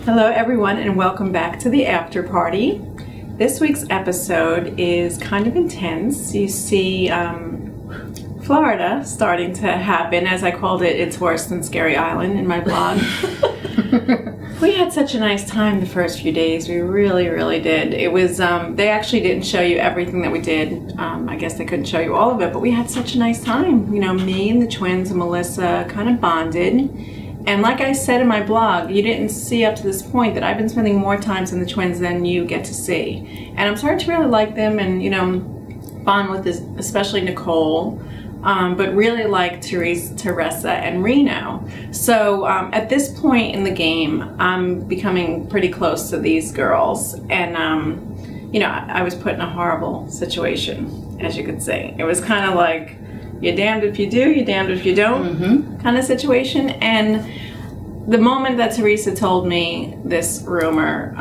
Hello everyone and welcome back to the after party. This week's episode is kind of intense. You see Florida starting to happen. As I called it, it's worse than Scary Island in my blog. We had such a nice time the first few days. We really did. It was, they actually didn't show you everything that we did. I guess they couldn't show you all of it, but we had such a nice time. You know, me and the twins and Melissa kind of bonded. And like I said in my blog, you didn't see up to this point that I've been spending more time in the twins than you get to see. And I'm starting to really like them and, you know, bond with this, especially Nicole, but really like Teresa and Reno. So at this point in the game, I'm becoming pretty close to these girls. And, you know, I was put in a horrible situation, as you could see. It was kind of like, you're damned if you do, you're damned if you don't kind of situation. And the moment that Teresa told me this rumor,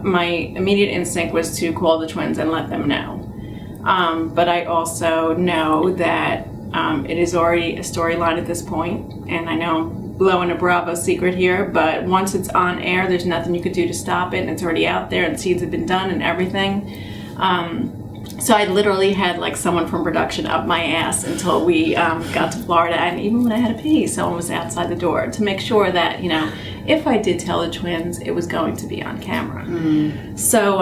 my immediate instinct was to call the twins and let them know. But I also know that it is already a storyline at this point, and I know I'm blowing a Bravo secret here, but once it's on air, there's nothing you could do to stop it, and it's already out there, and seeds have been done and everything. So I literally had like someone from production up my ass until we got to Florida, and even when I had to pee, someone was outside the door to make sure that, you know, if I did tell the twins, it was going to be on camera. So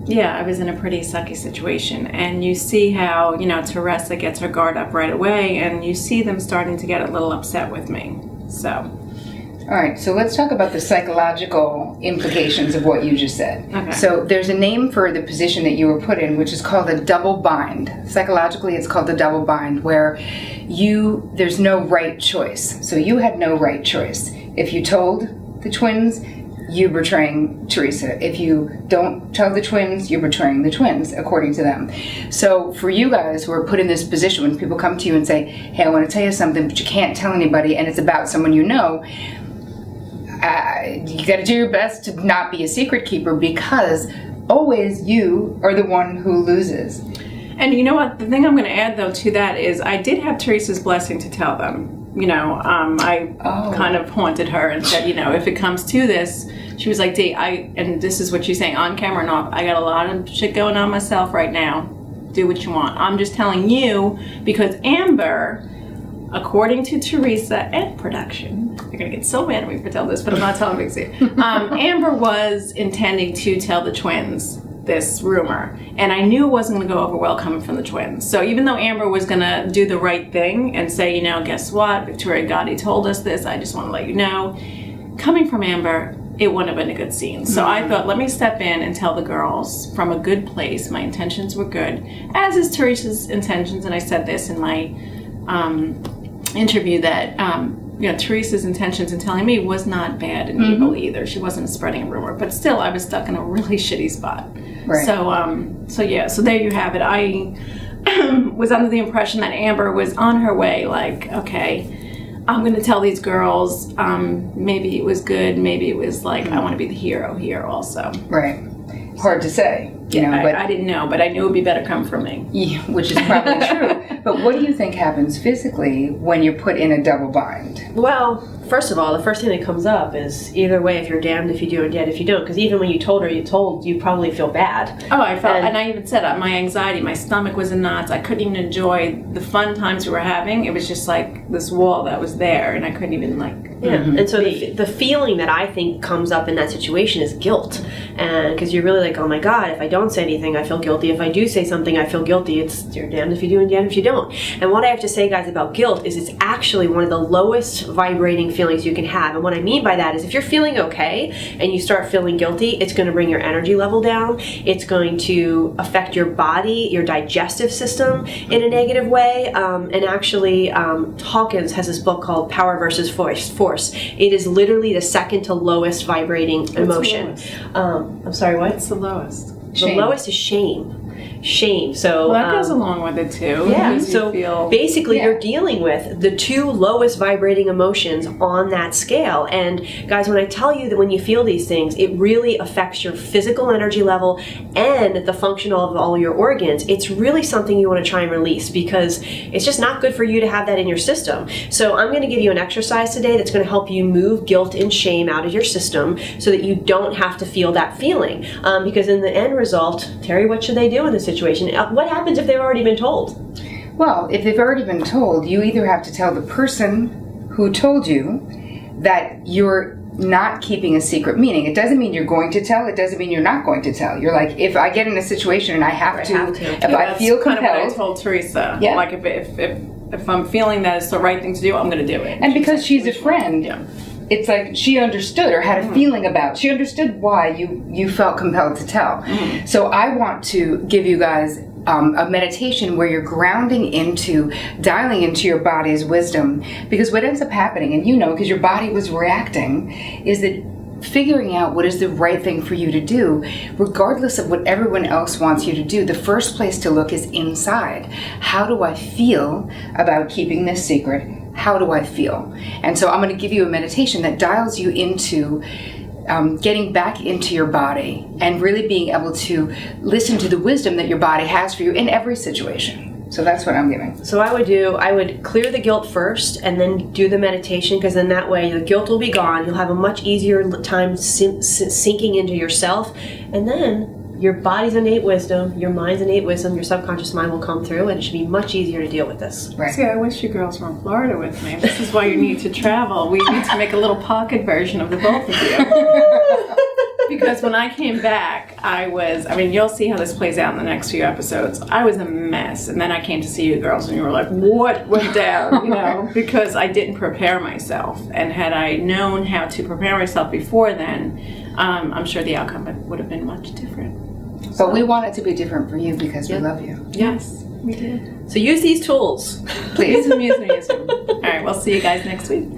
yeah, I was in a pretty sucky situation, and you see how, you know, Teresa gets her guard up right away, and you see them starting to get a little upset with me. So. All right, so let's talk about the psychological implications of what you just said. Okay. So there's a name for the position that you were put in, which is called a double bind. Psychologically, it's called a double bind, where there's no right choice. So you had no right choice. If you told the twins, you're betraying Teresa. If you don't tell the twins, you're betraying the twins, according to them. So for you guys who are put in this position, when people come to you and say, hey, I want to tell you something, but you can't tell anybody, and it's about someone you know, you got to do your best to not be a secret keeper, because always you are the one who loses. And you know what? The thing I'm going to add, though, to that is I did have Teresa's blessing to tell them. You know, I kind of haunted her and said, you know, if it comes to this, she was like, Dee, and this is what she's saying on camera and off, I got a lot of shit going on myself right now. Do what you want. I'm just telling you because Amber, according to Teresa and production, you're going to get so mad at me for telling this, but I'm not telling big secret. Amber was intending to tell the twins this rumor, and I knew it wasn't going to go over well coming from the twins. So even though Amber was going to do the right thing and say, you know, guess what, Victoria Gotti told us this, I just want to let you know, coming from Amber, it wouldn't have been a good scene. So I thought, let me step in and tell the girls from a good place. My intentions were good, as is Teresa's intentions, and I said this in my interview that you know, Teresa's intentions in telling me was not bad and evil either. She wasn't spreading a rumor, but still I was stuck in a really shitty spot. Right. So yeah, so there you have it. I was under the impression that Amber was on her way, like, okay, I'm going to tell these girls, maybe it was good, maybe it was like, I want to be the hero here also. Right. Hard to say. You know, but I didn't know, but I knew it would be better come from me. Yeah, which is probably true. But what do you think happens physically when you're put in a double bind? Well, first of all, the first thing that comes up is either way, if you're damned if you do and dead if you don't. Because even when you told her, you probably feel bad. Oh, I felt, and I even said my anxiety, my stomach was in knots. I couldn't even enjoy the fun times we were having. It was just like this wall that was there, and I couldn't even And so the feeling that I think comes up in that situation is guilt, and because you're really like, oh my God, if I don't say anything, I feel guilty. If I do say something, I feel guilty. You're damned if you do and damned if you don't. And what I have to say, guys, about guilt is it's actually one of the lowest vibrating feelings you can have. And what I mean by that is if you're feeling okay and you start feeling guilty, it's going to bring your energy level down. It's going to affect your body, your digestive system in a negative way. And actually, Hawkins has this book called Power versus Force. It is literally the second to lowest vibrating emotion. What's the lowest? I'm sorry, what? What's the lowest? The lowest is shame. shame. So Well, that goes along with it too. yeah, because you so feel, basically you're dealing with the two lowest vibrating emotions on that scale. And guys, when I tell you that when you feel these things, it really affects your physical energy level and the function of all your organs, it's really something you want to try and release, because it's just not good for you to have that in your system. So I'm going to give you an exercise today that's going to help you move guilt and shame out of your system so that you don't have to feel that feeling. Because in the end result, Terry, what should they do in this situation? What happens if they've already been told? Well, if they've already been told, you either have to tell the person who told you that you're not keeping a secret. Meaning, it doesn't mean you're going to tell. It doesn't mean you're not going to tell. You're like, if I get in a situation and I have to, if I feel kind compelled. of what I told Teresa. Yeah. Like if I'm feeling that it's the right thing to do, I'm going to do it. And because she's a friend, it's like she understood or had a feeling about. She understood why you felt compelled to tell. So I want to give you guys a meditation where you're grounding into, dialing into your body's wisdom. Because what ends up happening, and you know, because your body was reacting, is that figuring out what is the right thing for you to do, regardless of what everyone else wants you to do, the first place to look is inside. How do I feel about keeping this secret? How do I feel? And so I'm going to give you a meditation that dials you into getting back into your body and really being able to listen to the wisdom that your body has for you in every situation. So that's what I'm giving. So I would clear the guilt first and then do the meditation, because then that way the guilt will be gone. You'll have a much easier time sinking into yourself. And then your body's innate wisdom, your mind's innate wisdom, your subconscious mind will come through, and it should be much easier to deal with this. Right. See, I wish you girls were in Florida with me. This is why you need to travel. We need to make a little pocket version of the both of you. Because when I came back, you'll see how this plays out in the next few episodes. I was a mess. And then I came to see you girls and you were like, what went down? Because I didn't prepare myself. And had I known how to prepare myself before then, I'm sure the outcome would have been much different. But we want it to be different for you because we love you. Yes, we did. So use these tools. Please. Use them. All right, we'll see you guys next week.